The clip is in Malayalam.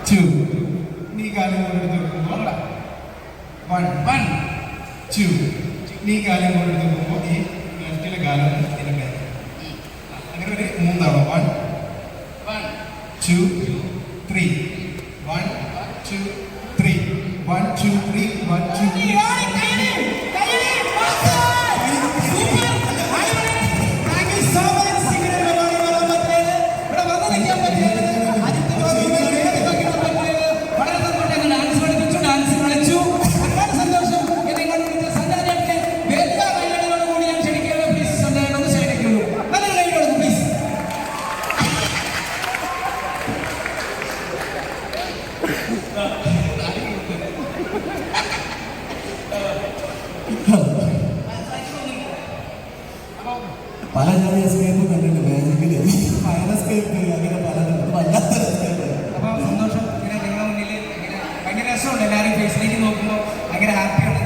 2 നീ കാലം കൊണ്ടെടുത്ത് നോക്കുമ്പോൾ 1 2 നീ കാലം കൊണ്ടെടുത്ത് നോക്കുമ്പോൾ ഈ ലെഫ്റ്റിലെ കാലം ഇതിന്റെ മേലെ അങ്ങനെ ഒരു 3 തവണ 1 2 3 1 2 3 1 2 3 1 2 പല ജാതി എസ്കേപ്പ് കണ്ടിട്ട് മാജിക്കില് ഫയർ എസ്കേപ്പ് അങ്ങനെ പലതും വല്ലാത്ത എസ്കേപ്പ്. അപ്പോൾ സന്തോഷം. ഇങ്ങനെ നിങ്ങളുടെ മുന്നിൽ ഇങ്ങനെ ഭയങ്കര രസമുണ്ട്. എല്ലാവരും ഫേസിലേക്ക് നോക്കുമ്പോൾ ഭയങ്കര ഹാപ്പിയാണ്.